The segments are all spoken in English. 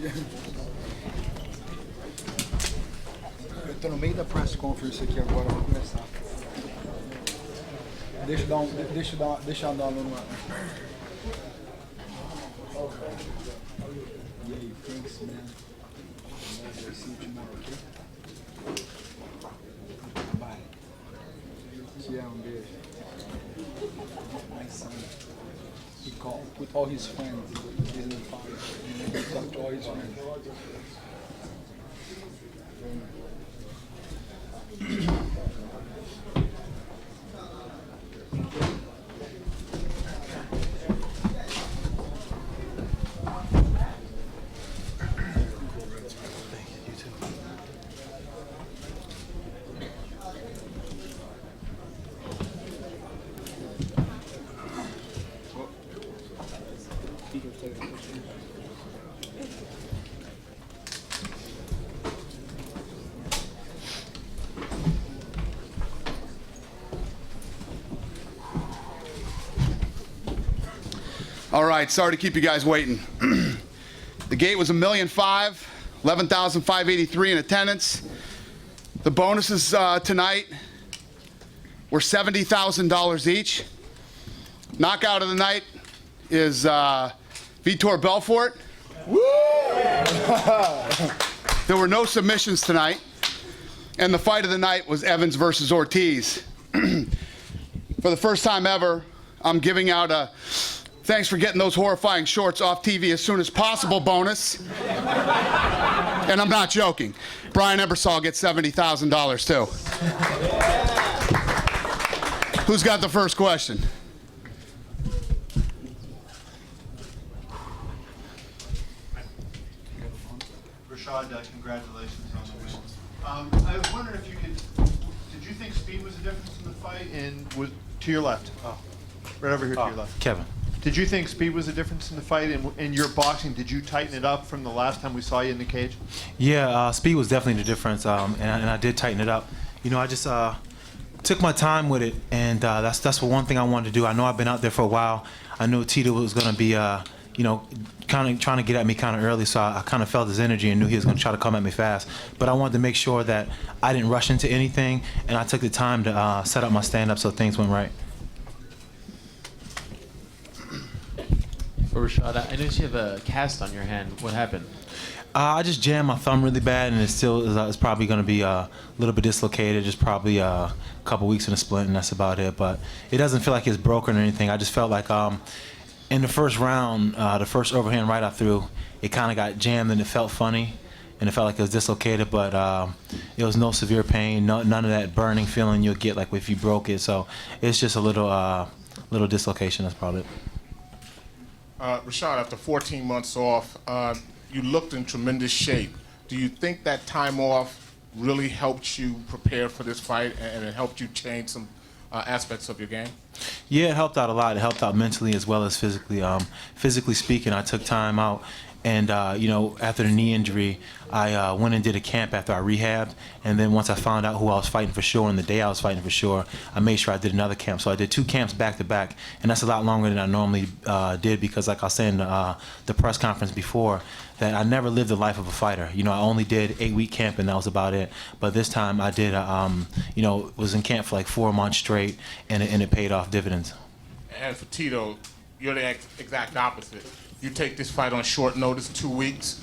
Eu tô no meio da press conference aqui agora, vou começar. Deixa eu dar uma no ar. E aí, thanks, man. I'll see you tomorrow, okay? Bye. Te amo, beijo. My son. He called with all his friends. He's in the fire. He talked to all his friends. All right, sorry to keep you guys waiting. The gate was $1,005,000, 11,583 in attendance. The bonuses tonight were $70,000 each. Knockout of the night is Vitor Belfort. Woo! There were no submissions tonight. And the fight of the night was Evans versus Ortiz. For the first time ever, I'm giving out a thanks for getting those horrifying shorts off TV as soon as possible bonus. And I'm not joking. Brian Ebersole gets $70,000 too. Who's got the first question? Rashad, congratulations on the win. I was wondering if you could, did you think speed was a difference in the fight? And was to your left? Oh, right over here to your left. Kevin. Did you think speed was a difference in the fight? In your boxing, did you tighten it up from the last time we saw you in the cage? Yeah, speed was definitely the difference, and I did tighten it up. You know, I just took my time with it, and that's one thing I wanted to do. I know I've been out there for a while. I knew Tito was going to be, you know, kind of trying to get at me kind of early, so I kind of felt his energy and knew he was going to try to come at me fast. But I wanted to make sure that I didn't rush into anything, and I took the time to set up my stand-up so things went right. Rashad, I noticed you have a cast on your hand. What happened? I just jammed my thumb really bad, and it's probably going to be a little bit dislocated. Just probably a couple weeks in a splint, and that's about it. But it doesn't feel like it's broken or anything. I just felt like in the first round, the first overhand right I threw, it kind of got jammed, and it felt funny, and it felt like it was dislocated. But it was no severe pain, none of that burning feeling you'll get like if you broke it. So it's just a little dislocation. That's probably it. Rashad, after 14 months off, you looked in tremendous shape. Do you think that time off really helped you prepare for this fight and it helped you change some aspects of your game? Yeah, it helped out a lot. It helped out mentally as well as physically. Physically speaking, I took time out. And, you know, after the knee injury, I went and did a camp after I rehabbed. And then once I found out who I was fighting for sure and the day I was fighting for sure, I made sure I did another camp. So I did 2 camps back to back. And that's a lot longer than I normally did because, like I was saying in the press conference before, that I never lived the life of a fighter. You know, I only did 8-week camp and that was about it. But this time I did, you know, was in camp for like 4 months straight and it paid off dividends. And for Tito, you're the exact opposite. You take this fight on short notice, 2 weeks.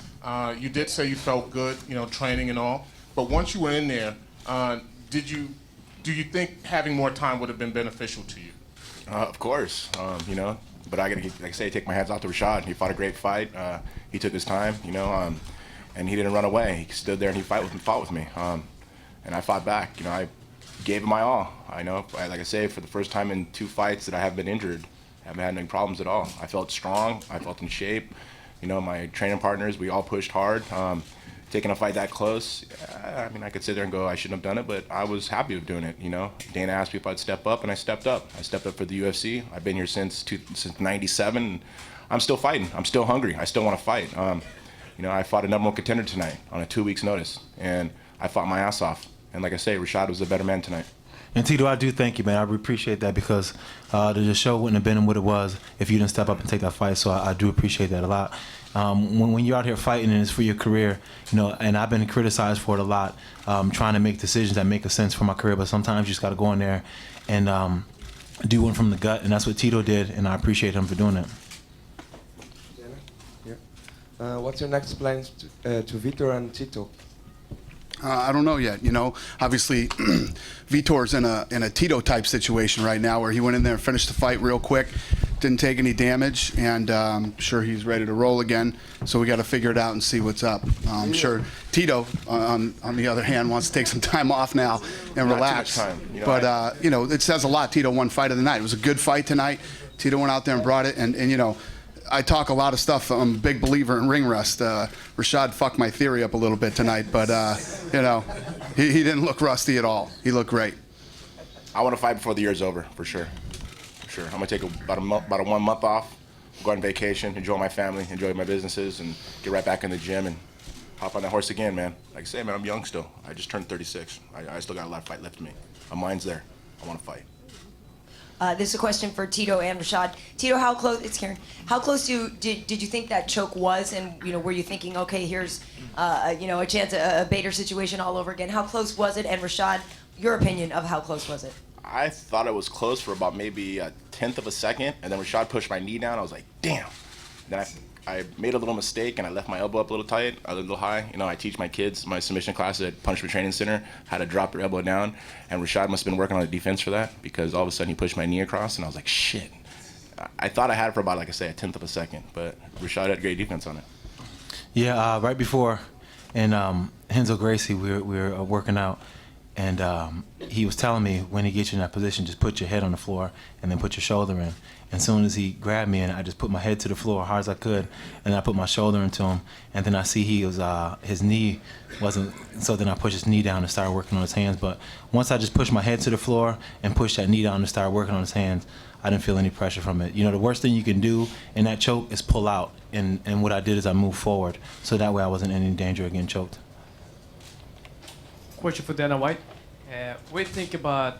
You did say you felt good, you know, training and all. But once you were in there, do you think having more time would have been beneficial to you? Of course, you know. But I gotta, like I say, take my hats off to Rashad. He fought a great fight. He took his time, you know, and he didn't run away. He stood there and he fought with me, and I fought back. You know, I gave it my all. I know, like I say, for the first time in 2 fights that I have been injured. Haven't had any problems at all. I felt strong. I felt in shape. You know, my training partners, we all pushed hard. Taking a fight that close, I mean, I could sit there and go, I shouldn't have done it, but I was happy with doing it, you know. Dana asked me if I'd step up, and I stepped up. I stepped up for the UFC. I've been here since 97, and I'm still fighting. I'm still hungry. I still want to fight. You know, I fought a #1 contender tonight on a 2 weeks notice, and I fought my ass off. And like I say, Rashad was the better man tonight. And Tito, I do thank you, man. I appreciate that because the show wouldn't have been what it was if you didn't step up and take that fight. So I do appreciate that a lot. When you're out here fighting and it's for your career, you know, and I've been criticized for it a lot, trying to make decisions that make a sense for my career. But sometimes you just got to go in there and do one from the gut, and that's what Tito did, and I appreciate him for doing that. What's your next plans to Vitor and Tito? I don't know yet. You know, obviously, Vitor's in a Tito type situation right now, where he went in there and finished the fight real quick, didn't take any damage, and I'm sure he's ready to roll again. So we got to figure it out and see what's up. I'm sure Tito, on the other hand, wants to take some time off now and Not relax. too much time, you know, But you know, it says a lot. Tito won fight of the night. It was a good fight tonight. Tito went out there and brought it, and you know, I talk a lot of stuff. I'm a big believer in ring rust. Rashad fucked my theory up a little bit tonight, but you know, he didn't look rusty at all. He looked great. I want to fight before the year's over, for sure. For sure. I'm gonna take about a 1 month off, go on vacation, enjoy my family, enjoy my businesses, and get right back in the gym and hop on that horse again, man. Like I say, man, I'm young still. I just turned 36. I still got a lot of fight left in me. My mind's there. I want to fight. This is a question for Tito and Rashad. Tito, how close? It's Karen. How close did you think that choke was? And you know, were you thinking, okay, here's you know, a chance, a Bader situation all over again? How close was it? And Rashad, your opinion of how close was it? I thought it was close for about maybe a 1/10 of a second, and then Rashad pushed my knee down. I was like, damn. Then I made a little mistake, and I left my elbow up a little tight, a little high. You know, I teach my kids, my submission classes at Punishment Training Center, how to drop your elbow down, and Rashad must have been working on the defense for that, because all of a sudden he pushed my knee across, and I was like, shit. I thought I had it for about, like I say, a 1/10 of a second, but Rashad had great defense on it. Yeah, right before in Renzo Gracie, we were working out, and he was telling me, when he gets you in that position, just put your head on the floor and then put your shoulder in. And as soon as he grabbed me, and I just put my head to the floor as hard as I could, and I put my shoulder into him, and then I see his knee wasn't, so then I pushed his knee down and started working on his hands. But once I just pushed my head to the floor and pushed that knee down and started working on his hands, I didn't feel any pressure from it. You know, the worst thing you can do in that choke is pull out, and what I did is I moved forward, so that way I wasn't in any danger of getting choked. Question for Dana White. What do you think about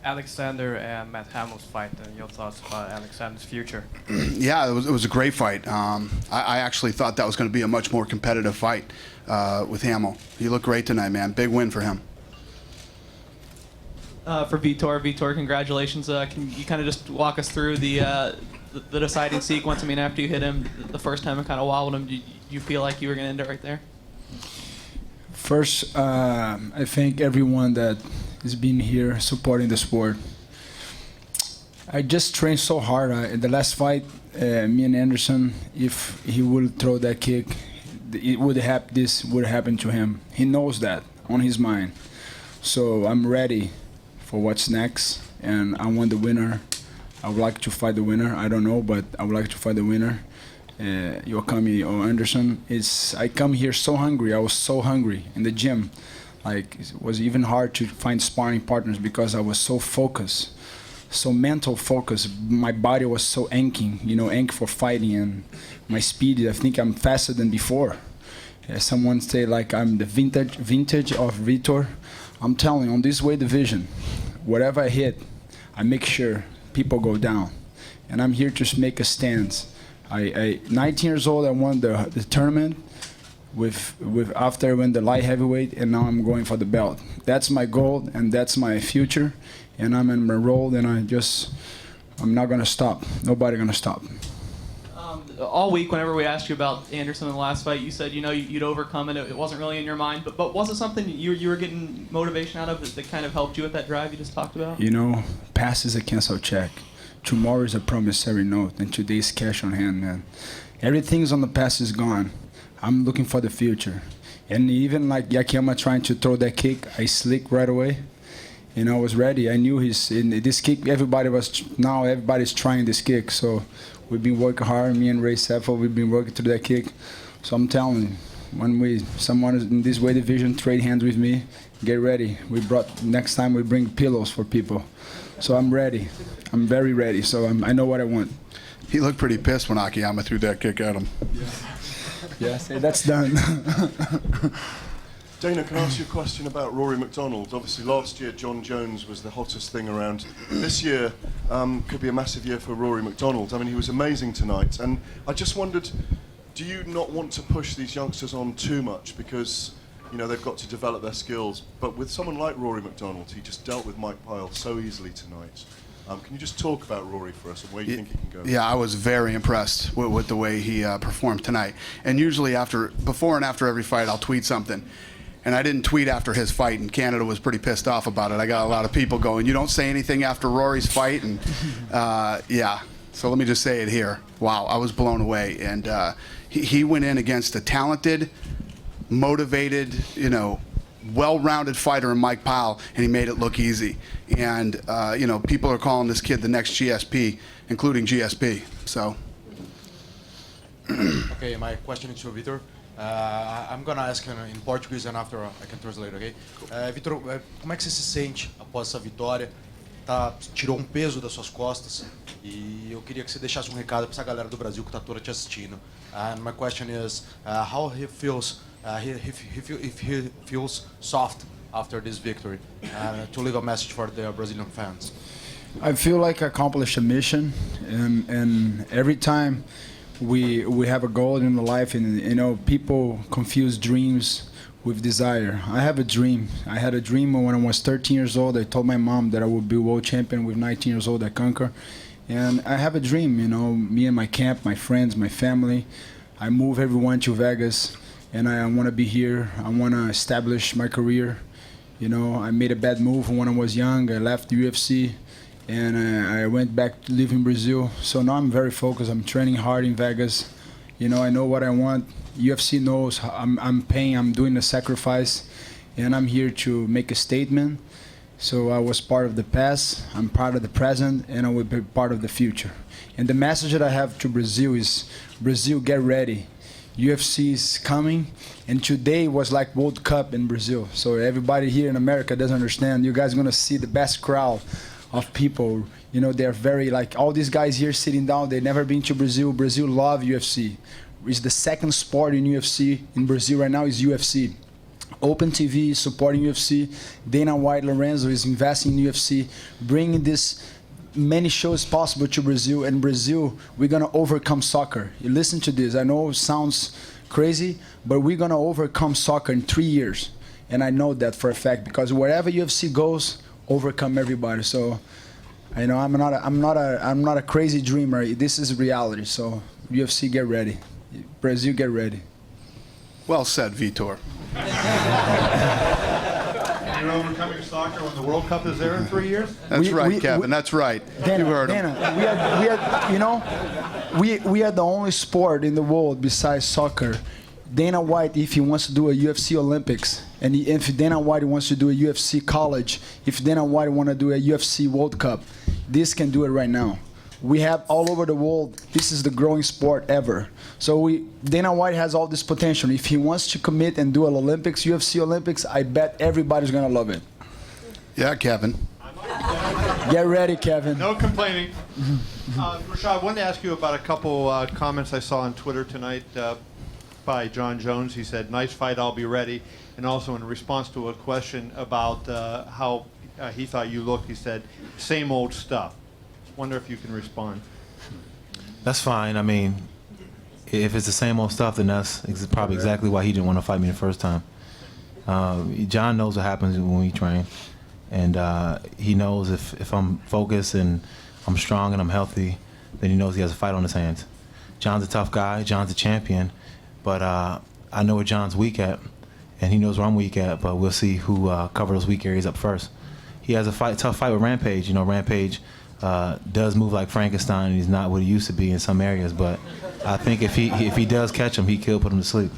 Alexander and Matt Hamill's fight, and your thoughts about Alexander's future? Yeah, it was a great fight. I actually thought that was going to be a much more competitive fight with Hamill. He looked great tonight, man. Big win for him. For Vitor, congratulations. Can you kind of just walk us through the deciding sequence? I mean, after you hit him the first time and kind of wobbled him, do you feel like you were going to end it right there? First, I thank everyone that has been here supporting the sport. I just trained so hard. In the last fight, me and Anderson, if he would throw that kick, this would happen to him. He knows that on his mind. So I'm ready for what's next, and I want the winner. I would like to fight the winner. I don't know, but I would like to fight the winner. Yokami or Anderson. I come here so hungry. I was so hungry in the gym. Like, it was even hard to find sparring partners because I was so focused, so mental focus. My body was so anchoring for fighting, and my speed, I think I'm faster than before. Someone say like I'm the vintage of Vitor. I'm telling you, on this weight division, whatever I hit, I make sure people go down. And I'm here to make a stand. 19 years old, I won the tournament after I won the light heavyweight, and now I'm going for the belt. That's my goal, and that's my future, and I'm in my role, and I'm not gonna stop. Nobody gonna stop. All week, whenever we asked you about Anderson in the last fight, you said you'd overcome it. It wasn't really in your mind, but was it something you were getting motivation out of that kind of helped you with that drive you just talked about? Past is a cancel check. Tomorrow is a promissory note, and today is cash on hand, man. Everything's on the past is gone. I'm looking for the future. And even like Yakiyama trying to throw that kick, I slicked right away. And I was ready. I knew this kick, everybody's trying this kick. So we've been working hard, me and Ray Seffel, we've been working through that kick. So I'm telling you, when someone in this weight division trade hands with me, get ready. Next time we bring pillows for people. So I'm ready. I'm very ready. So I know what I want. He looked pretty pissed when Akiyama threw that kick at him. Yeah, say that's done. Dana, can I ask you a question about Rory MacDonald? Obviously, last year John Jones was the hottest thing around. This year could be a massive year for Rory MacDonald. I mean, he was amazing tonight, and I just wondered, do you not want to push these youngsters on too much because, you know, they've got to develop their skills? But with someone like Rory MacDonald, he just dealt with Mike Pyle so easily tonight. Can you just talk about Rory for us and where you think he can go? Yeah, I was very impressed with the way he performed tonight. And usually before and after every fight, I'll tweet something. And I didn't tweet after his fight, and Canada was pretty pissed off about it. I got a lot of people going, you don't say anything after Rory's fight? And yeah, so let me just say it here. Wow, I was blown away. And he went in against a talented, motivated, you know, well-rounded fighter in Mike Pyle, and he made it look easy. And, you know, people are calling this kid the next GSP, including GSP. So. Okay, my question is to Vitor. I'm gonna ask in Portuguese and after I can translate, okay? Vitor, como é que você se sente após essa vitória? Tirou um peso das suas costas e eu queria que você deixasse um recado para essa galera do Brasil que está toda te assistindo. And my question is, how he feels, if he feels soft after this victory, to leave a message for the Brazilian fans. I feel like I accomplished a mission, and every time we have a goal in the life, and you know, people confuse dreams with desire. I have a dream. I had a dream when I was 13 years old. I told my mom that I would be world champion with 19 years old at Conquer. And I have a dream, you know, me and my camp, my friends, my family. I move everyone to Vegas, and I want to be here. I want to establish my career. You know, I made a bad move when I was young. I left the UFC, and I went back to live in Brazil. So now I'm very focused. I'm training hard in Vegas. You know, I know what I want. UFC knows I'm paying, I'm doing a sacrifice, and I'm here to make a statement. So I was part of the past, I'm part of the present, and I will be part of the future. And the message that I have to Brazil is, Brazil, get ready. UFC is coming, and today was like World Cup in Brazil. So everybody here in America doesn't understand. You guys are gonna see the best crowd of people. You know, they're very, like, all these guys here sitting down, they've never been to Brazil. Brazil love UFC. It's the second sport in UFC in Brazil right now is UFC. Open TV is supporting UFC. Dana White Lorenzo is investing in UFC, bringing this many shows possible to Brazil. And Brazil, we're gonna overcome soccer. You listen to this. I know it sounds crazy, but we're gonna overcome soccer in 3 years. And I know that for a fact because wherever UFC goes, overcome everybody. So, I know I'm not a crazy dreamer. This is reality. So, UFC, get ready. Brazil, get ready. Well said, Vitor. And you're overcoming soccer when the World Cup is there in 3 years? That's right, Kevin. That's right. Dana, You heard him. Dana, you know, we are the only sport in the world besides soccer. Dana White, if he wants to do a UFC Olympics, and if Dana White wants to do a UFC college, if Dana White want to do a UFC World Cup, this can do it right now. We have all over the world, this is the growing sport ever. So Dana White has all this potential. If he wants to commit and do an Olympics, UFC Olympics, I bet everybody's gonna love it. Yeah, Kevin. Get ready, Kevin. No complaining. Rashad, I wanted to ask you about a couple comments I saw on Twitter tonight by John Jones. He said, nice fight, I'll be ready. And also in response to a question about how he thought you looked, he said, same old stuff. Wonder if you can respond. That's fine. I mean, if it's the same old stuff, then that's probably exactly why he didn't want to fight me the first time. John knows what happens when we train, and he knows if I'm focused and I'm strong and I'm healthy, then he knows he has a fight on his hands. John's a tough guy. John's a champion, but I know where John's weak at, and he knows where I'm weak at. But we'll see who cover those weak areas up first. He has a tough fight with Rampage. You know, Rampage does move like Frankenstein, and he's not what he used to be in some areas. But I think if he does catch him, he could put him to sleep.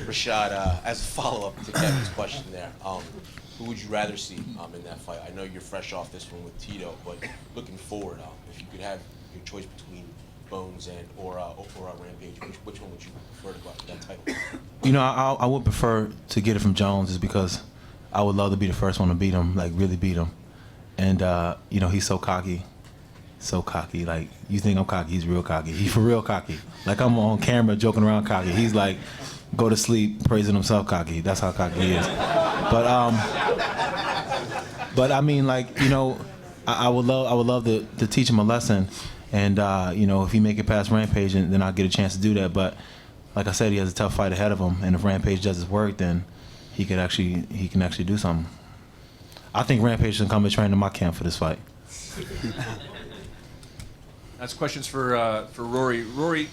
Rashad, as a follow-up to Kevin's question there, who would you rather see in that fight? I know you're fresh off this one with Tito, but looking forward, if you could have your choice between Bones and or Rampage, which one would you prefer to go after that title? You know, I would prefer to get it from Jones, just because I would love to be the first one to beat him, like really beat him. And you know, he's so cocky, so cocky. Like, you think I'm cocky, he's real cocky. He's for real cocky. Like, I'm on camera joking around cocky. He's like, go to sleep praising himself cocky. That's how cocky he is. But I mean, like, you know, I would love to teach him a lesson, and you know, if he make it past Rampage, then I'll get a chance to do that. But like I said, he has a tough fight ahead of him, and if Rampage does his work, then he can actually do something. I think Rampage should come and train in my camp for this fight. That's questions for Rory. Rory,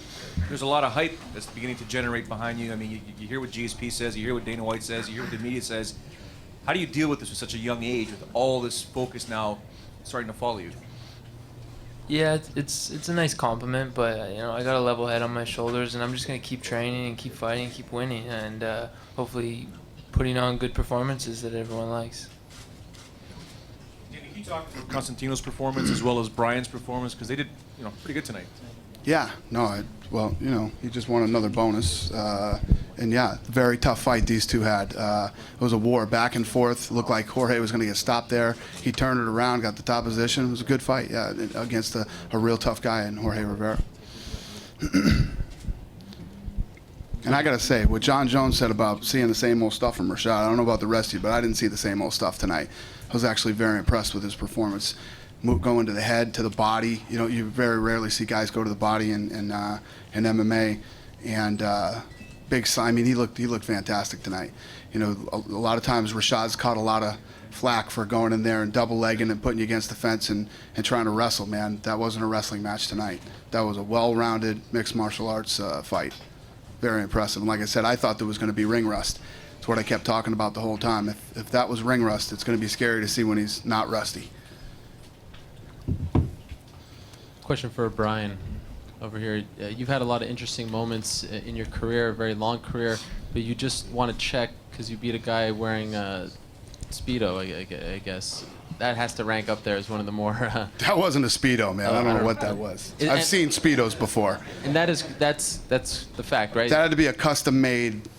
there's a lot of hype that's beginning to generate behind you. I mean, you hear what GSP says, you hear what Dana White says, you hear what the media says. How do you deal with this at such a young age, with all this focus now starting to follow you? Yeah, it's a nice compliment, but you know, I got a level head on my shoulders, and I'm just gonna keep training and keep fighting, and keep winning, and hopefully putting on good performances that everyone likes. Can you talk about Constantinos' performance as well as Brian's performance, because they did, you know, pretty good tonight? Yeah, no, well, you know, he just won another bonus. And yeah, very tough fight these two had. It was a war back and forth. Looked like Jorge was going to get stopped there. He turned it around, got the top position. It was a good fight, yeah, against a real tough guy in Jorge Rivera. And I got to say, what John Jones said about seeing the same old stuff from Rashad, I don't know about the rest of you, but I didn't see the same old stuff tonight. I was actually very impressed with his performance. Going to the head, to the body. You know, you very rarely see guys go to the body in MMA. And I mean, he looked fantastic tonight. You know, a lot of times Rashad's caught a lot of flack for going in there and double legging and putting you against the fence and trying to wrestle. Man, that wasn't a wrestling match tonight. That was a well-rounded mixed martial arts fight. Very impressive. And like I said, I thought there was going to be ring rust. It's what I kept talking about the whole time. If that was ring rust, it's going to be scary to see when he's not rusty. Question for Brian over here. You've had a lot of interesting moments in your career, a very long career, but you just want to check because you beat a guy wearing a Speedo, I guess. That has to rank up there as one of the more... that wasn't a Speedo, man. I don't know what that was. I've seen Speedos before. And that's the fact, right? That had to be a custom-made...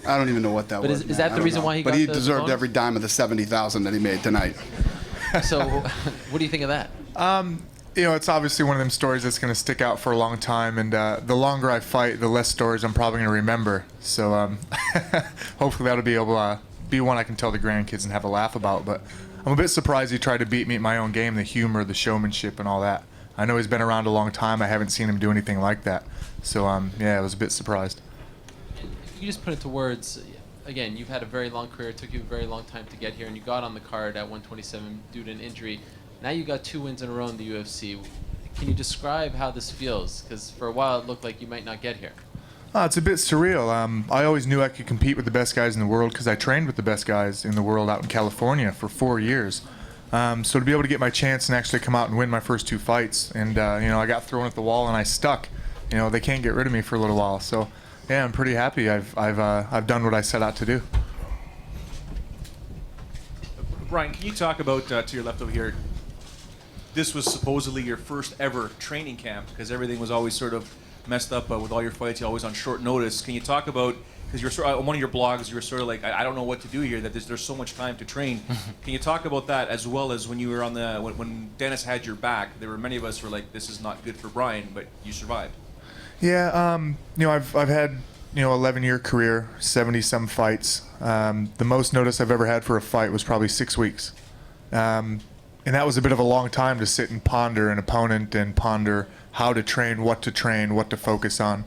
I don't even know what that was. But is that the reason why he got But he the deserved bonus? every dime of the $70,000 that he made tonight. So, what do you think of that? You know, it's obviously one of them stories that's going to stick out for a long time, and the longer I fight, the less stories I'm probably going to remember. So hopefully that'll be able to be one I can tell the grandkids and have a laugh about. But I'm a bit surprised he tried to beat me at my own game, the humor, the showmanship, and all that. I know he's been around a long time. I haven't seen him do anything like that. So, yeah, I was a bit surprised. If you just put into words, again, you've had a very long career. It took you a very long time to get here, and you got on the card at 127 due to an injury. Now you got 2 wins in a row in the UFC. Can you describe how this feels? Because for a while it looked like you might not get here. It's a bit surreal. I always knew I could compete with the best guys in the world because I trained with the best guys in the world out in California for 4 years. So to be able to get my chance and actually come out and win my first 2 fights, and you know, I got thrown at the wall and I stuck. You know, they can't get rid of me for a little while. So yeah, I'm pretty happy. I've done what I set out to do. Brian, can you talk about, to your left over here, this was supposedly your first ever training camp because everything was always sort of messed up with all your fights. You're always on short notice. Can you talk about, because you're sort of, on one of your blogs, you were sort of like, I don't know what to do here, that there's so much time to train. Can you talk about that as well as when you were on when Dennis had your back, there were many of us who were like, this is not good for Brian, but you survived. Yeah, you know, I've had, you know, 11-year career, 70-some fights. The most notice I've ever had for a fight was probably 6 weeks. And that was a bit of a long time to sit and ponder an opponent and ponder how to train, what to focus on,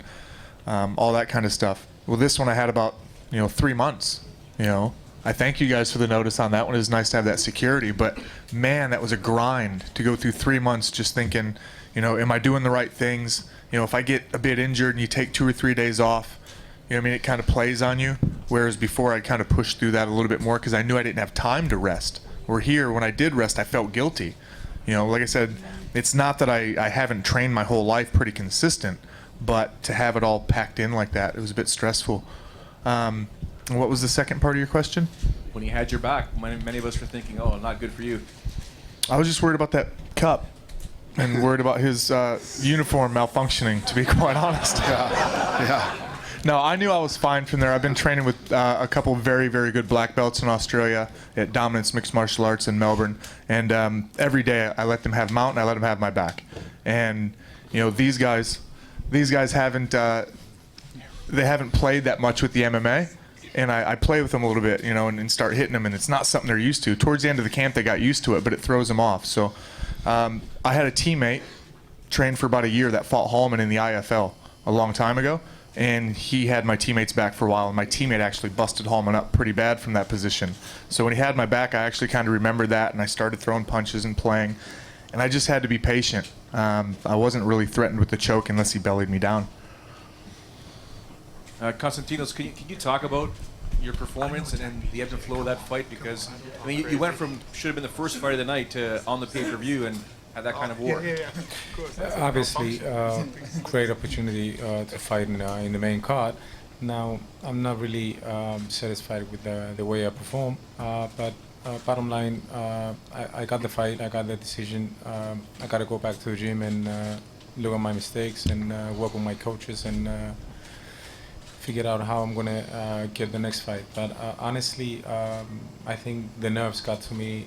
all that kind of stuff. Well, this one I had about, you know, 3 months. You know, I thank you guys for the notice on that one. It was nice to have that security, but man, that was a grind to go through 3 months just thinking, you know, am I doing the right things? You know, if I get a bit injured and you take 2 or 3 days off, you know what I mean, it kind of plays on you. Whereas before I kind of pushed through that a little bit more because I knew I didn't have time to rest. Or here, when I did rest, I felt guilty. You know, like I said, it's not that I haven't trained my whole life pretty consistent, but to have it all packed in like that, it was a bit stressful. What was the second part of your question? When he had your back, many of us were thinking, oh, not good for you. I was just worried about that cup and worried about his uniform malfunctioning, to be quite honest. Yeah. No, I knew I was fine from there. I've been training with a couple very, very good black belts in Australia at Dominance Mixed Martial Arts in Melbourne, and every day I let them have mount and I let them have my back. And you know, these guys haven't they haven't played that much with the MMA, and I play with them a little bit, you know, and start hitting them, and it's not something they're used to. Towards the end of the camp, they got used to it, but it throws them off. So I had a teammate trained for about a year that fought Hallman in the IFL a long time ago. And he had my teammates back for a while, and my teammate actually busted Hallman up pretty bad from that position. So when he had my back, I actually kind of remembered that, and I started throwing punches and playing. And I just had to be patient. I wasn't really threatened with the choke unless he bellied me down. Constantinos, can you talk about your performance and the ebb and flow of that fight? Because I mean, you went from should have been the first fight of the night to on the pay-per-view and had that kind of war. Obviously, great opportunity to fight in the main card. Now, I'm not really satisfied with the way I perform, but bottom line, I got the fight, I got the decision. I got to go back to the gym and look at my mistakes and work with my coaches and figure out how I'm going to get the next fight. But honestly, I think the nerves got to me.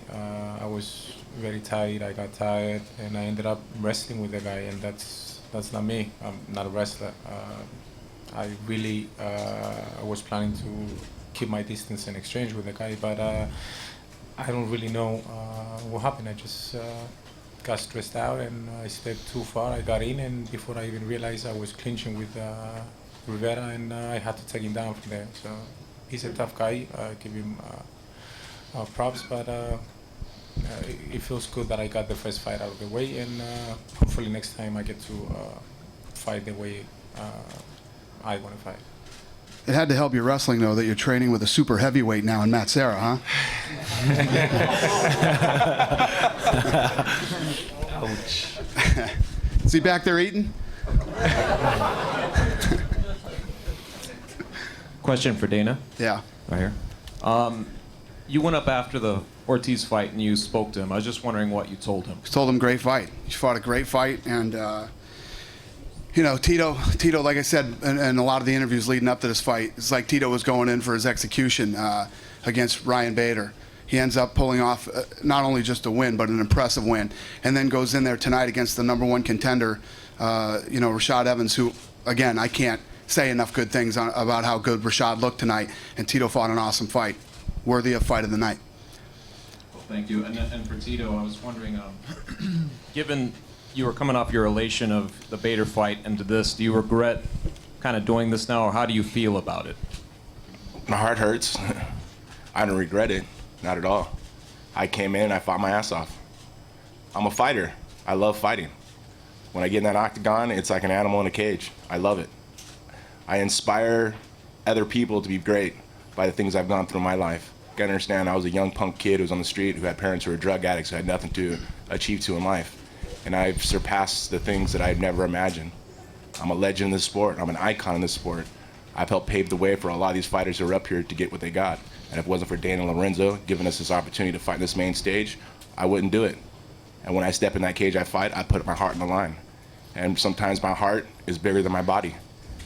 I was very tired, I got tired, and I ended up wrestling with the guy, and that's not me. I'm not a wrestler. I really was planning to keep my distance and exchange with the guy, but I don't really know what happened. I just got stressed out and I stepped too far. I got in, and before I even realized, I was clinching with Rivera, and I had to take him down from there. So he's a tough guy. I give him props, but it feels good that I got the first fight out of the way, and hopefully next time I get to fight the way I want to fight. It had to help your wrestling, though, that you're training with a super heavyweight now in Matt Serra, huh? Ouch. Is he back there eating? Question for Dana. Yeah. Right here. You went up after the Ortiz fight and you spoke to him. I was just wondering what you told him. Told him great fight. He fought a great fight, and you know, Tito, like I said in a lot of the interviews leading up to this fight, it's like Tito was going in for his execution against Ryan Bader. He ends up pulling off not only just a win, but an impressive win, and then goes in there tonight against the #1 contender, you know, Rashad Evans, who, again, I can't say enough good things about how good Rashad looked tonight, and Tito fought an awesome fight, worthy of fight of the night. Well, thank you. And for Tito, I was wondering, given you were coming off your elation of the Bader fight into this, do you regret kind of doing this now, or how do you feel about it? My heart hurts. I don't regret it, not at all. I came in and I fought my ass off. I'm a fighter. I love fighting. When I get in that octagon, it's like an animal in a cage. I love it. I inspire other people to be great by the things I've gone through in my life. You gotta understand, I was a young punk kid who was on the street, who had parents who were drug addicts, who had nothing to achieve to in life. And I've surpassed the things that I'd never imagined. I'm a legend in this sport. I'm an icon in this sport. I've helped pave the way for a lot of these fighters who are up here to get what they got. And if it wasn't for Dana Lorenzo giving us this opportunity to fight in this main stage, I wouldn't do it. And when I step in that cage, I fight, I put my heart on the line. And sometimes my heart is bigger than my body.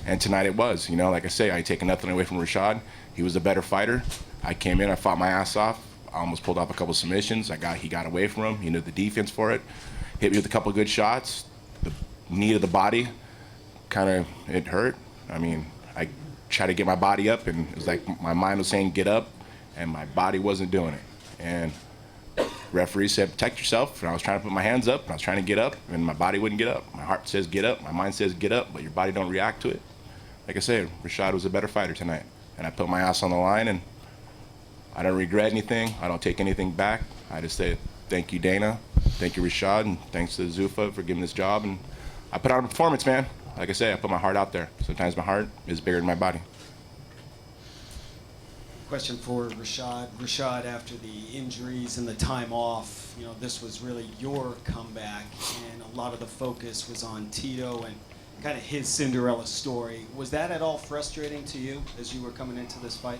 And tonight it was. You know, like I say, I take nothing away from Rashad. He was a better fighter. I came in, I fought my ass off. I almost pulled off a couple submissions. He got away from him. He knew the defense for it. Hit me with a couple of good shots. The knee to the body, it hurt. I mean, I tried to get my body up, and it was like my mind was saying get up, and my body wasn't doing it. And referee said protect yourself, and I was trying to put my hands up, and I was trying to get up, and my body wouldn't get up. My heart says get up, my mind says get up, but your body don't react to it. Like I said, Rashad was a better fighter tonight, and I put my ass on the line, and I don't regret anything. I don't take anything back. I just say thank you, Dana. Thank you, Rashad, and thanks to Zuffa for giving this job. And I put on a performance, man. Like I say, I put my heart out there. Sometimes my heart is bigger than my body. Question for Rashad. Rashad, after the injuries and the time off, you know, this was really your comeback, and a lot of the focus was on Tito and kind of his Cinderella story. Was that at all frustrating to you as you were coming into this fight?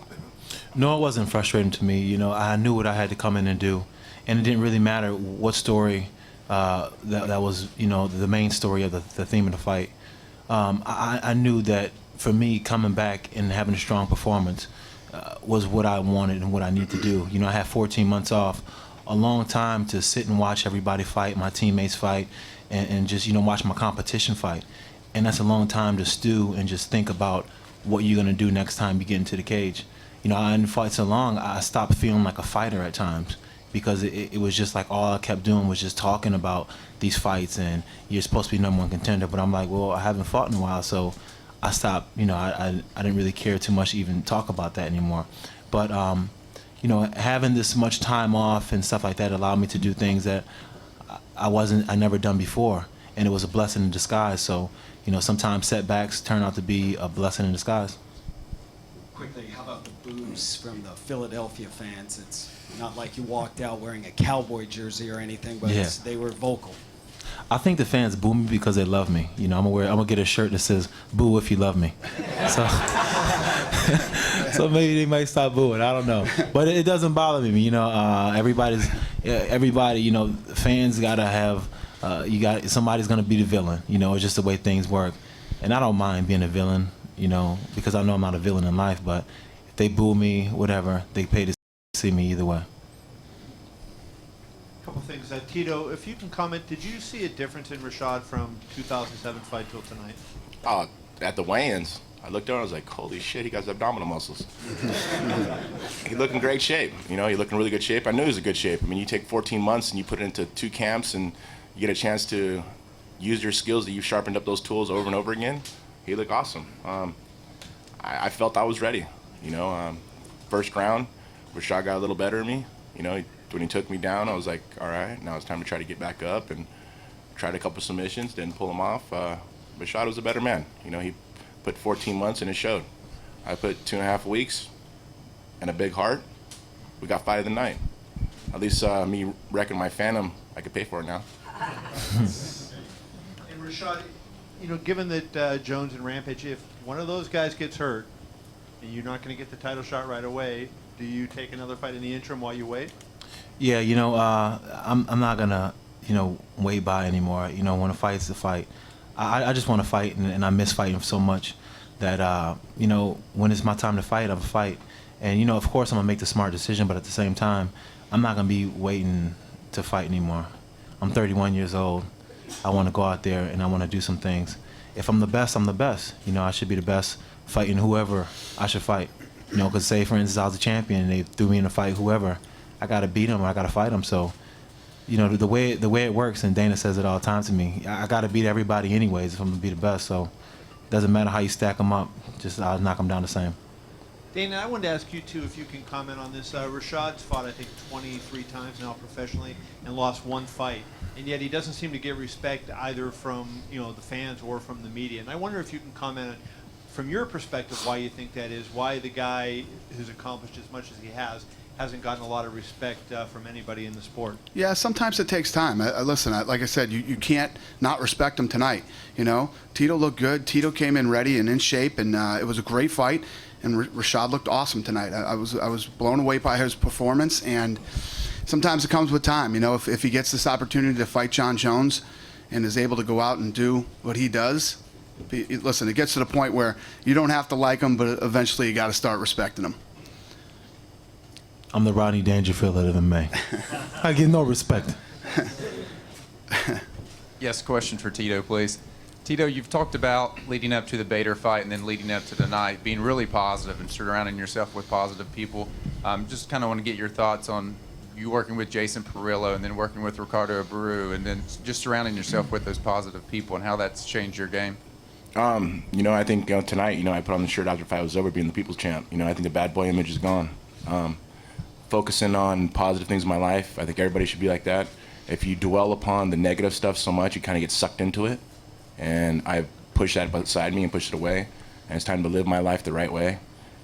No, it wasn't frustrating to me. You know, I knew what I had to come in and do, and it didn't really matter what story that was, you know, the main story of the theme of the fight. I knew that for me, coming back and having a strong performance was what I wanted and what I need to do. You know, I had 14 months off, a long time to sit and watch everybody fight, my teammates fight, and just, you know, watch my competition fight. And that's a long time to stew and just think about what you're going to do next time you get into the cage. You know, I didn't fight so long, I stopped feeling like a fighter at times, because it was just like all I kept doing was just talking about these fights and you're supposed to be #1 contender. But I'm like, well, I haven't fought in a while, so I stopped. You know, I didn't really care too much to even talk about that anymore. But, you know, having this much time off and stuff like that allowed me to do things that I never done before. And it was a blessing in disguise. So, you know, sometimes setbacks turn out to be a blessing in disguise. Quickly, how about the boos from the Philadelphia fans? It's not like you walked out wearing a Cowboy jersey or anything, but Yeah. they were vocal. I think the fans boo me because they love me. You know, I'm gonna get a shirt that says "Boo if you love me." So, so maybe they might stop booing. I don't know, but it doesn't bother me. You know, everybody. You know, fans gotta have. Somebody's gonna be the villain. You know, it's just the way things work, and I don't mind being a villain. You know, because I know I'm not a villain in life. But if they boo me, whatever, they pay to see me either way. Couple things. Tito, if you can comment, did you see a difference in Rashad from 2007 fight till tonight? At the weigh-ins, I looked down, I was like, holy shit, he got abdominal muscles. He looked in great shape. You know, he looked in really good shape. I knew he was in good shape. I mean, you take 14 months and you put it into 2 camps and you get a chance to use your skills that you've sharpened up those tools over and over again. He looked awesome. I felt I was ready. You know, first round, Rashad got a little better than me. You know, when he took me down, I was like, all right, now it's time to try to get back up, and tried a couple submissions, didn't pull him off. Rashad was a better man. You know, he put 14 months and it showed. I put 2.5 weeks and a big heart. We got fight of the night. At least me wrecking my Phantom, I could pay for it now. And Rashad, you know, given that Jones and Rampage, if one of those guys gets hurt and you're not going to get the title shot right away, do you take another fight in the interim while you wait? Yeah, you know, I'm not gonna, you know, wait by anymore. You know, when a fight's a fight, I just want to fight, and I miss fighting so much that, you know, when it's my time to fight, I'm fight. And, you know, of course I'm gonna make the smart decision, but at the same time, I'm not gonna be waiting to fight anymore. I'm 31 years old. I want to go out there and I want to do some things. If I'm the best, I'm the best. You know, I should be the best fighting whoever I should fight. You know, because say, for instance, I was a champion and they threw me in a fight, whoever, I got to beat them or I got to fight them. So, you know, the way it works, and Dana says it all the time to me, I got to beat everybody anyways if I'm going to be the best. So it doesn't matter how you stack them up, just I'll knock them down the same. Dana, I wanted to ask you, too, if you can comment on this. Rashad's fought, I think, 23 times now professionally and lost 1 fight. And yet he doesn't seem to get respect either from, you know, the fans or from the media. And I wonder if you can comment on, from your perspective, why you think that is, why the guy who's accomplished as much as he hasn't gotten a lot of respect from anybody in the sport. Yeah, sometimes it takes time. Listen, like I said, you can't not respect him tonight. You know, Tito looked good. Tito came in ready and in shape, and it was a great fight. And Rashad looked awesome tonight. I was blown away by his performance, and sometimes it comes with time. You know, if he gets this opportunity to fight Jon Jones and is able to go out and do what he does, listen, it gets to the point where you don't have to like him, but eventually you got to start respecting him. I'm the Rodney Dangerfield of MMA. I get no respect. Yes, question for Tito, please. Tito, you've talked about leading up to the Bader fight and then leading up to tonight being really positive and surrounding yourself with positive people. Just kind of want to get your thoughts on you working with Jason Perillo and then working with Ricardo Abreu and then just surrounding yourself with those positive people and how that's changed your game. You know, I think tonight, you know, I put on the shirt after the fight was over being the people's champ. You know, I think the bad boy image is gone. Focusing on positive things in my life, I think everybody should be like that. If you dwell upon the negative stuff so much, you kind of get sucked into it. And I push that beside me and push it away. And it's time to live my life the right way.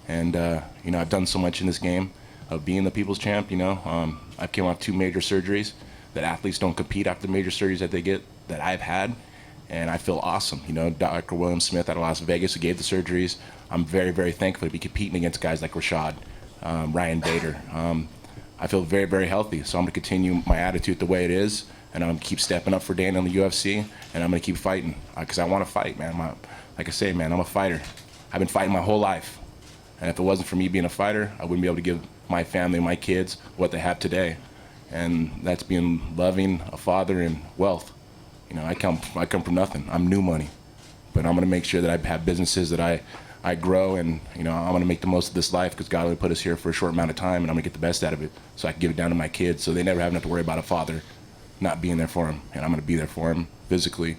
And, you know, I've done so much in this game of being the people's champ, you know. I've came off 2 major surgeries that athletes don't compete after the major surgeries that they get, that I've had. And I feel awesome. You know, Dr. William Smith out of Las Vegas who gave the surgeries. I'm very, very thankful to be competing against guys like Rashad, Ryan Bader. I feel very, very healthy. So I'm going to continue my attitude the way it is. And I'm going to keep stepping up for Dana in the UFC. And I'm going to keep fighting because I want to fight, man. Like I say, man, I'm a fighter. I've been fighting my whole life. And if it wasn't for me being a fighter, I wouldn't be able to give my family, my kids, what they have today. And that's being loving, a father, and wealth. You know, I come from nothing. I'm new money. But I'm going to make sure that I have businesses that I grow, and, you know, I'm going to make the most of this life because God only put us here for a short amount of time, and I'm going to get the best out of it so I can give it down to my kids so they never have to worry about a father not being there for them. And I'm going to be there for them physically,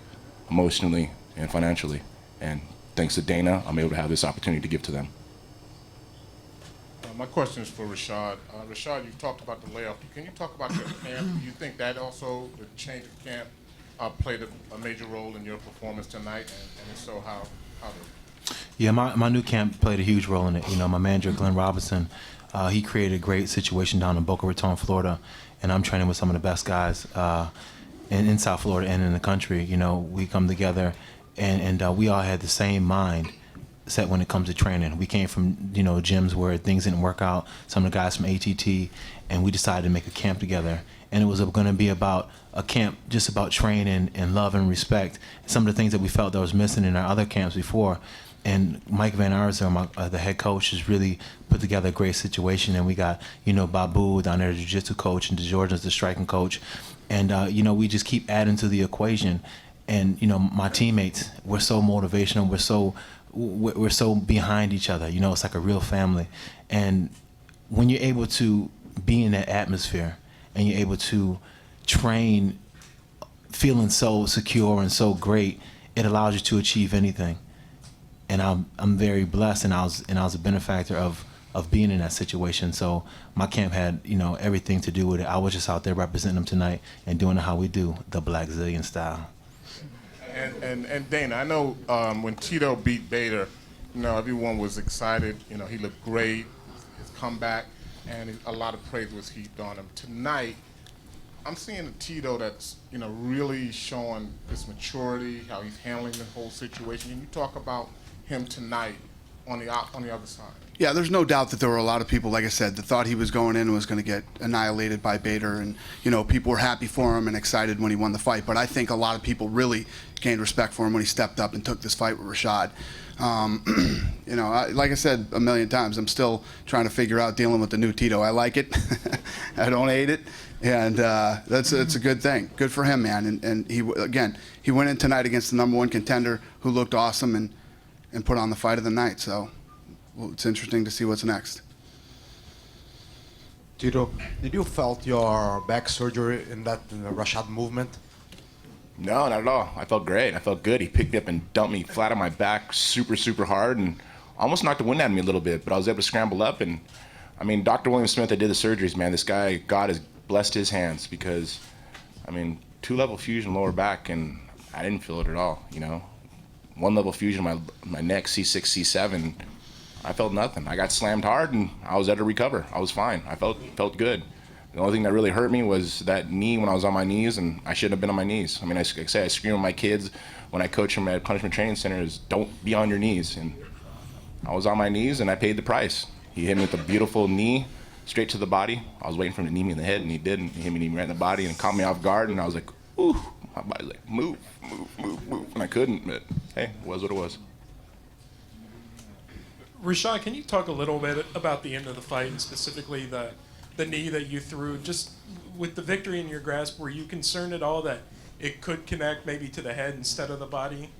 emotionally, and financially. And thanks to Dana, I'm able to have this opportunity to give to them. My question is for Rashad. Rashad, you've talked about the layoff. Can you talk about your camp? Do you think that also, the change of camp, played a major role in your performance tonight? And if so, how did? Yeah, my new camp played a huge role in it. You know, my manager, Glenn Robinson, he created a great situation down in Boca Raton, Florida, and I'm training with some of the best guys in South Florida and in the country. You know, we come together, and we all had the same mind set when it comes to training. We came from, you know, gyms where things didn't work out, some of the guys from H.E.A.T, and we decided to make a camp together. And it was going to be about a camp just about training and love and respect, some of the things that we felt that was missing in our other camps before. And Mike Van Arsdale, the head coach, has really put together a great situation. And we got, you know, Babu down there, the jiu-jitsu coach, and DeJordan's the striking coach. And, you know, we just keep adding to the equation. And, you know, my teammates, we're so motivational. We're so behind each other. You know, it's like a real family. And when you're able to be in that atmosphere and you're able to train feeling so secure and so great, it allows you to achieve anything. And I'm very blessed, and I was a benefactor of being in that situation. So my camp had, you know, everything to do with it. I was just out there representing them tonight and doing it how we do, the Black Zillion style. And Dana, I know when Tito beat Bader, you know, everyone was excited. You know, he looked great, his comeback, and a lot of praise was heaped on him. Tonight, I'm seeing a Tito that's, you know, really showing his maturity, how he's handling the whole situation. Can you talk about him tonight on the other side? Yeah, there's no doubt that there were a lot of people, like I said, that thought he was going in and was going to get annihilated by Bader, and, you know, people were happy for him and excited when he won the fight. But I think a lot of people really gained respect for him when he stepped up and took this fight with Rashad. You know, like I said a million times, I'm still trying to figure out dealing with the new Tito. I like it. I don't hate it. And that's a good thing. Good for him, man. And he went in tonight against the #1 contender who looked awesome and put on the fight of the night. So it's interesting to see what's next. Tito, did you felt your back surgery in that Rashad movement? No, not at all. I felt great. I felt good. He picked me up and dumped me flat on my back super, super hard and almost knocked the wind out of me a little bit, but I was able to scramble up. And, I mean, Dr. William Smith that did the surgeries, man, this guy, God has blessed his hands because, I mean, 2-level fusion lower back, and I didn't feel it at all, you know. 1-level fusion my neck, C6, C7, I felt nothing. I got slammed hard, and I was able to recover. I was fine. I felt good. The only thing that really hurt me was that knee when I was on my knees, and I shouldn't have been on my knees. I mean, I scream at my kids when I coach them at punishment training centers, don't be on your knees. And I was on my knees, and I paid the price. He hit me with a beautiful knee straight to the body. I was waiting for him to knee me in the head, and he didn't. He hit me right in the body and caught me off guard, and I was like, ooh. My body's like, move. And I couldn't, but hey, it was what it was. Rashad, can you talk a little bit about the end of the fight and specifically the knee that you threw? Just with the victory in your grasp, were you concerned at all that it could connect maybe to the head instead of the body?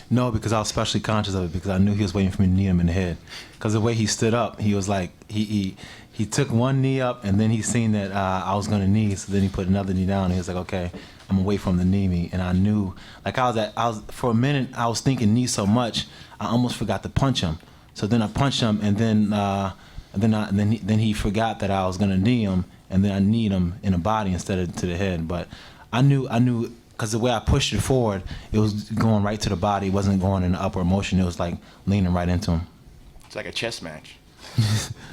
No, because I was especially conscious of it because I knew he was waiting for me to knee him in the head. Because the way he stood up, he was like, he took one knee up and then he seen that I was going to knee, so then he put another knee down and he was like, okay, I'm going to wait for him to knee me. And I knew, like for a minute, I was thinking knee so much, I almost forgot to punch him. So then I punched him and then he forgot that I was going to knee him, and then I kneed him in the body instead of to the head. But I knew, because the way I pushed it forward, it was going right to the body. It wasn't going in the upward motion. It was like leaning right into him. It's like a chess match.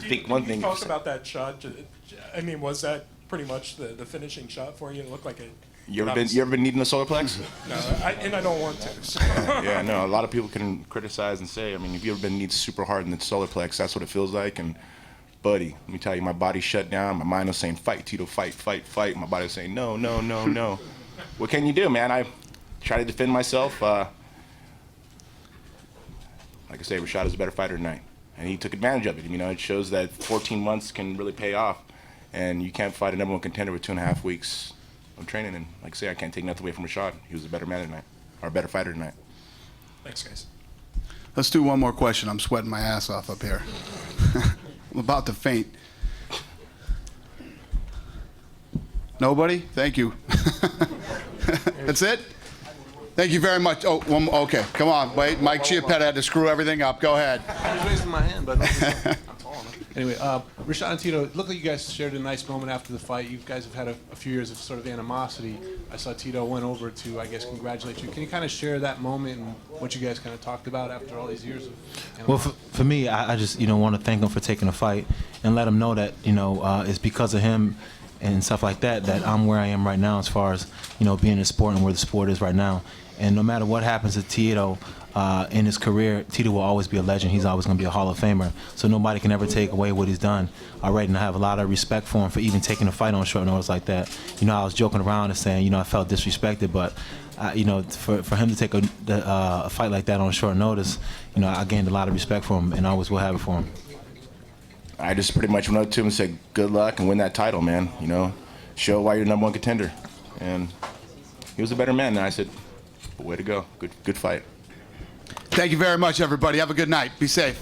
Can you talk about that shot? I mean, was that pretty much the finishing shot for you? It looked like it. You ever been kneading the solar plex? No, and I don't want to. So. Yeah, no. A lot of people can criticize and say, I mean, if you ever been kneed super hard in the solar plex, that's what it feels like. And buddy, let me tell you, my body shut down. My mind was saying, fight, Tito, fight, fight, fight. My body was saying, no, no, no, no. What can you do, man? I try to defend myself. like I say, Rashad is a better fighter tonight, and he took advantage of it. You know, it shows that 14 months can really pay off, and you can't fight a #1 contender with 2.5 weeks of training. And like I say, I can't take nothing away from Rashad. He was a better man tonight, or a better fighter tonight. Thanks, guys. Let's do one more question. I'm sweating my ass off up here. I'm about to faint. Nobody? Thank you. That's it? Thank you very much. Oh, one more. Okay, come on. Wait, Mike H.E.A.T had to screw everything up. Go ahead. I was raising my hand, but I'm tall enough. Anyway, Rashad and Tito, it looked like you guys shared a nice moment after the fight. You guys have had a few years of sort of animosity. I saw Tito went over to, I guess, congratulate you. Can you kind of share that moment and what you guys kind of talked about after all these years of animosity? Well, for me, I just want to thank him for taking the fight and let him know that it's because of him and stuff like that I'm where I am right now as far as being in the sport and where the sport is right now. And no matter what happens to Tito in his career, Tito will always be a legend. He's always going to be a Hall of Famer. So nobody can ever take away what he's done already. And I have a lot of respect for him for even taking a fight on short notice like that. I was joking around and saying, I felt disrespected, but for him to take a fight like that on short notice, I gained a lot of respect for him, and I always will have it for him. I just pretty much went up to him and said, good luck and win that title, man. Show why you're the #1 contender. And he was a better man. And I said, way to go. Good fight. Thank you very much, everybody. Have a good night. Be safe.